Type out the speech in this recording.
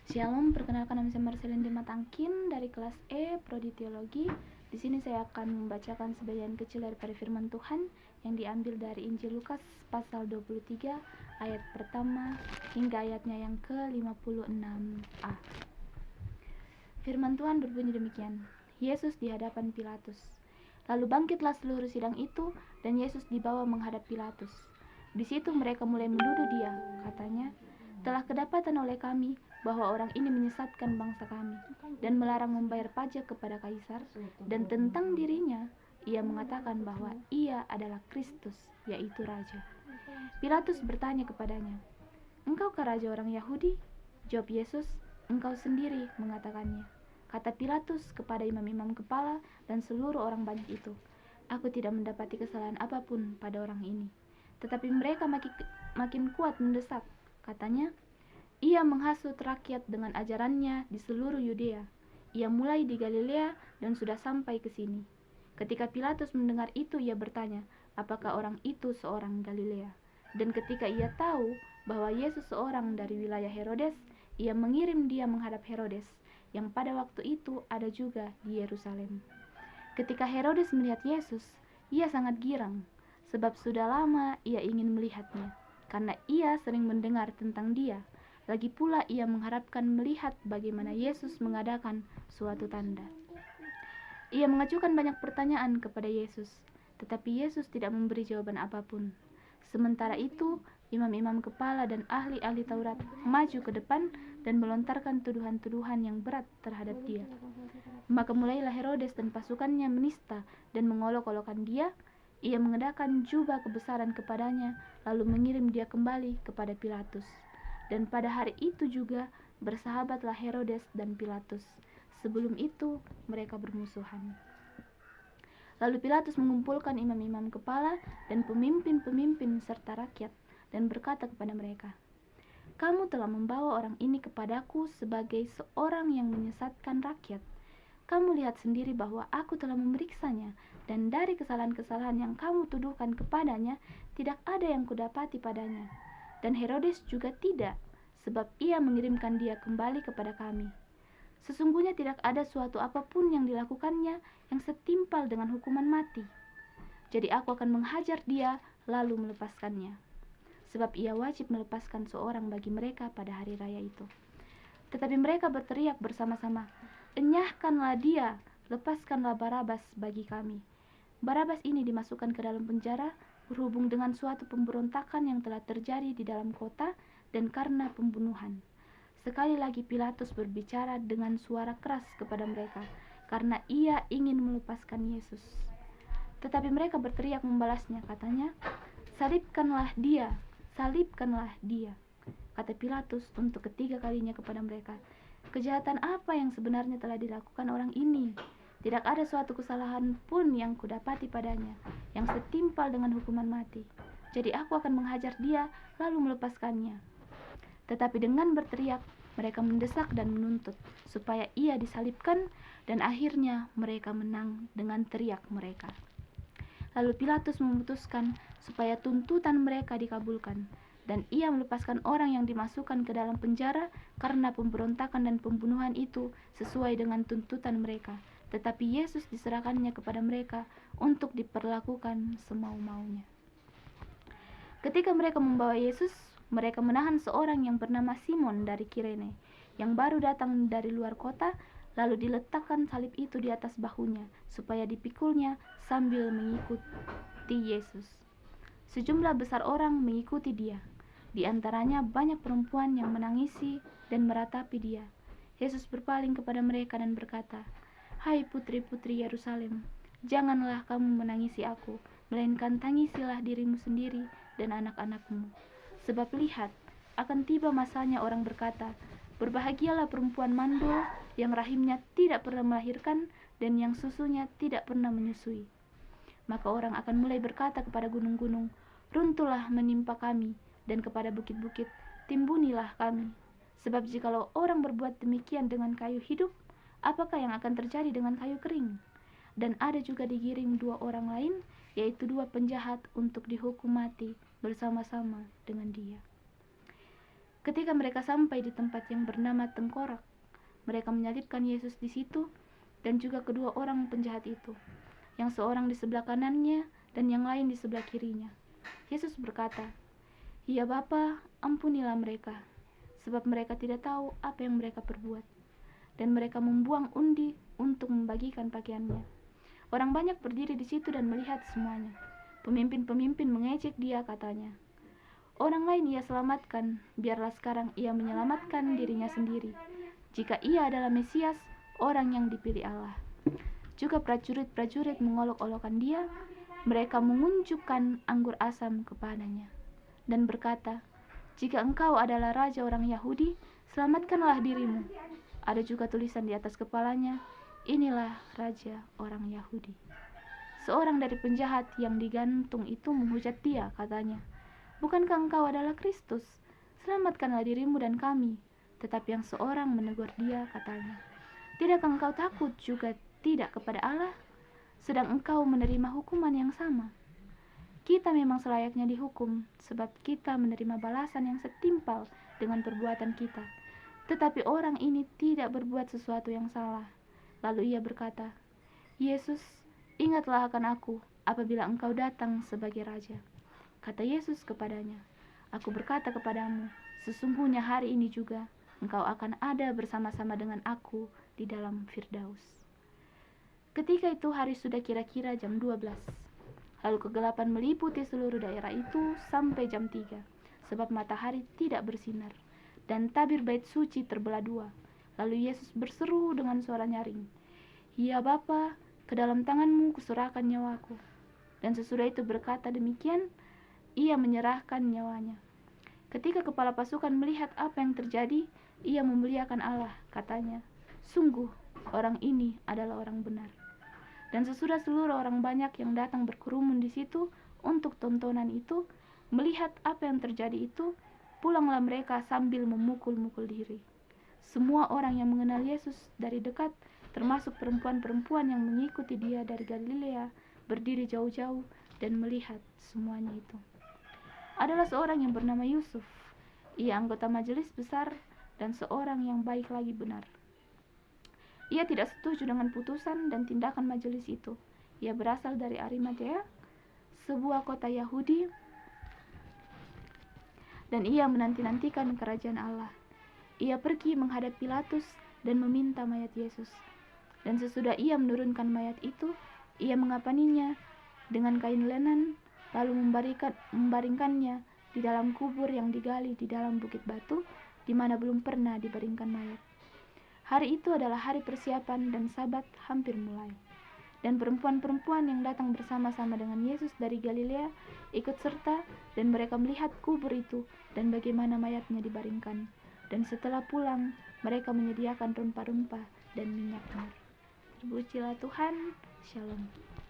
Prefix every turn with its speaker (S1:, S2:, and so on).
S1: Shalom, perkenalkan nama saya Marcelin Dimatangkin dari kelas E, Prodi Teologi. Di sini saya akan membacakan sebagian kecil daripada firman Tuhan yang diambil dari Injil Lukas pasal 23 ayat pertama hingga ayatnya yang ke-56a. Firman Tuhan berbunyi demikian. Yesus di hadapan Pilatus. Lalu bangkitlah seluruh sidang itu dan Yesus dibawa menghadap Pilatus. Di situ mereka mulai menuduh dia, katanya, "Telah kedapatan oleh kami bahwa orang ini menyesatkan bangsa kami dan melarang membayar pajak kepada Kaisar, dan tentang dirinya ia mengatakan bahwa ia adalah Kristus, yaitu Raja." Pilatus bertanya kepadanya, "Engkaukah raja orang Yahudi?" Jawab Yesus, "Engkau sendiri mengatakannya." Kata Pilatus kepada imam-imam kepala dan seluruh orang banyak itu, "Aku tidak mendapati kesalahan apapun pada orang ini." Tetapi mereka makin kuat mendesak. Katanya, "Ia menghasut rakyat dengan ajarannya di seluruh Yudea. Ia mulai di Galilea dan sudah sampai ke sini." Ketika Pilatus mendengar itu, ia bertanya, apakah orang itu seorang Galilea. Dan ketika ia tahu bahwa Yesus seorang dari wilayah Herodes, ia mengirim dia menghadap Herodes, yang pada waktu itu ada juga di Yerusalem. Ketika Herodes melihat Yesus, ia sangat girang, sebab sudah lama ia ingin melihatnya, karena ia sering mendengar tentang dia. Lagi pula ia mengharapkan melihat bagaimana Yesus mengadakan suatu tanda. Ia mengajukan banyak pertanyaan kepada Yesus, tetapi Yesus tidak memberi jawaban apapun. Sementara itu, imam-imam kepala dan ahli-ahli Taurat maju ke depan dan melontarkan tuduhan-tuduhan yang berat terhadap dia. Maka mulailah Herodes dan pasukannya menista dan mengolok-olokkan dia. Ia mengenakan jubah kebesaran kepadanya, lalu mengirim dia kembali kepada Pilatus. Dan pada hari itu juga bersahabatlah Herodes dan Pilatus. Sebelum itu mereka bermusuhan. Lalu Pilatus mengumpulkan imam-imam kepala dan pemimpin-pemimpin serta rakyat dan berkata kepada mereka, "Kamu telah membawa orang ini kepadaku sebagai seorang yang menyesatkan rakyat. Kamu lihat sendiri bahwa aku telah memeriksanya, dan dari kesalahan-kesalahan yang kamu tuduhkan kepadanya, tidak ada yang kudapati padanya. Dan Herodes juga tidak, sebab ia mengirimkan dia kembali kepada kami. Sesungguhnya tidak ada suatu apapun yang dilakukannya yang setimpal dengan hukuman mati. Jadi aku akan menghajar dia lalu melepaskannya, sebab ia wajib melepaskan seorang bagi mereka pada hari raya itu." Tetapi mereka berteriak bersama-sama, "Enyahkanlah dia, lepaskanlah Barabas bagi kami." Barabas ini dimasukkan ke dalam penjara berhubung dengan suatu pemberontakan yang telah terjadi di dalam kota dan karena pembunuhan. Sekali lagi Pilatus berbicara dengan suara keras kepada mereka, karena ia ingin melepaskan Yesus. Tetapi mereka berteriak membalasnya, katanya, "Salibkanlah dia, salibkanlah dia." Kata Pilatus untuk ketiga kalinya kepada mereka, "Kejahatan apa yang sebenarnya telah dilakukan orang ini? Tidak ada suatu kesalahan pun yang kudapati padanya, yang setimpal dengan hukuman mati. Jadi aku akan menghajar dia, lalu melepaskannya." Tetapi dengan berteriak, mereka mendesak dan menuntut supaya ia disalibkan, dan akhirnya mereka menang dengan teriak mereka. Lalu Pilatus memutuskan supaya tuntutan mereka dikabulkan, dan ia melepaskan orang yang dimasukkan ke dalam penjara karena pemberontakan dan pembunuhan itu sesuai dengan tuntutan mereka. Tetapi Yesus diserahkannya kepada mereka untuk diperlakukan semau-maunya. Ketika mereka membawa Yesus, mereka menahan seorang yang bernama Simon dari Kirene, yang baru datang dari luar kota, lalu diletakkan salib itu di atas bahunya, supaya dipikulnya sambil mengikuti Yesus. Sejumlah besar orang mengikuti dia. Di antaranya banyak perempuan yang menangisi dan meratapi dia. Yesus berpaling kepada mereka dan berkata, "Hai putri-putri Yerusalem, janganlah kamu menangisi aku, melainkan tangisilah dirimu sendiri dan anak-anakmu. Sebab lihat, akan tiba masanya orang berkata, berbahagialah perempuan mandul yang rahimnya tidak pernah melahirkan dan yang susunya tidak pernah menyusui. Maka orang akan mulai berkata kepada gunung-gunung, runtuhlah menimpa kami, dan kepada bukit-bukit, timbunilah kami. Sebab jikalau orang berbuat demikian dengan kayu hidup, apakah yang akan terjadi dengan kayu kering? Dan ada juga digiring dua orang lain, yaitu dua penjahat untuk dihukum mati bersama-sama dengan dia." Ketika mereka sampai di tempat yang bernama Tengkorak, mereka menyalibkan Yesus di situ dan juga kedua orang penjahat itu, yang seorang di sebelah kanannya dan yang lain di sebelah kirinya. Yesus berkata, "Ya Bapa, ampunilah mereka, sebab mereka tidak tahu apa yang mereka perbuat." Dan mereka membuang undi untuk membagikan pakaiannya. Orang banyak berdiri di situ dan melihat semuanya. Pemimpin-pemimpin mengejek dia, katanya, "Orang lain ia selamatkan, biarlah sekarang ia menyelamatkan dirinya sendiri. Jika ia adalah Mesias, orang yang dipilih Allah." Juga prajurit-prajurit mengolok-olokkan dia. Mereka mengunjukkan anggur asam kepadanya dan berkata, "Jika engkau adalah raja orang Yahudi, selamatkanlah dirimu." Ada juga tulisan di atas kepalanya, "Inilah raja orang Yahudi." Seorang dari penjahat yang digantung itu menghujat dia, katanya, "Bukankah engkau adalah Kristus? Selamatkanlah dirimu dan kami." Tetapi yang seorang menegur dia, katanya, "Tidakkah engkau takut juga tidak kepada Allah? Sedang engkau menerima hukuman yang sama. Kita memang selayaknya dihukum, sebab kita menerima balasan yang setimpal dengan perbuatan kita. Tetapi orang ini tidak berbuat sesuatu yang salah." Lalu ia berkata, "Yesus, ingatlah akan aku apabila engkau datang sebagai raja." Kata Yesus kepadanya, "Aku berkata kepadamu, sesungguhnya hari ini juga engkau akan ada bersama-sama dengan aku di dalam Firdaus." Ketika itu hari sudah kira-kira jam 12. Lalu kegelapan meliputi seluruh daerah itu sampai jam 3, sebab matahari tidak bersinar. Dan tabir bait suci terbelah dua. Lalu Yesus berseru dengan suara nyaring, "Ya Bapa, ke dalam tanganmu kuserahkan nyawaku." Dan sesudah itu berkata demikian, ia menyerahkan nyawanya. Ketika kepala pasukan melihat apa yang terjadi, ia memuliakan Allah, katanya, "Sungguh, orang ini adalah orang benar." Dan sesudah seluruh orang banyak yang datang berkerumun di situ untuk tontonan itu, melihat apa yang terjadi itu, pulanglah mereka sambil memukul-mukul diri. Semua orang yang mengenal Yesus dari dekat, termasuk perempuan-perempuan yang mengikuti dia dari Galilea, berdiri jauh-jauh dan melihat semuanya itu. Adalah seorang yang bernama Yusuf. Ia anggota majelis besar dan seorang yang baik lagi benar. Ia tidak setuju dengan putusan dan tindakan majelis itu. Ia berasal dari Arimatea, sebuah kota Yahudi, dan ia menanti-nantikan kerajaan Allah. Ia pergi menghadap Pilatus dan meminta mayat Yesus. Dan sesudah ia menurunkan mayat itu, ia mengapaninya dengan kain lenan, lalu membaringkannya di dalam kubur yang digali di dalam bukit batu, di mana belum pernah dibaringkan mayat. Hari itu adalah hari persiapan dan Sabat hampir mulai. Dan perempuan-perempuan yang datang bersama-sama dengan Yesus dari Galilea ikut serta, dan mereka melihat kubur itu dan bagaimana mayatnya dibaringkan. Dan setelah pulang, mereka menyediakan rempah-rempah dan minyak mur. Terpujilah Tuhan. Shalom.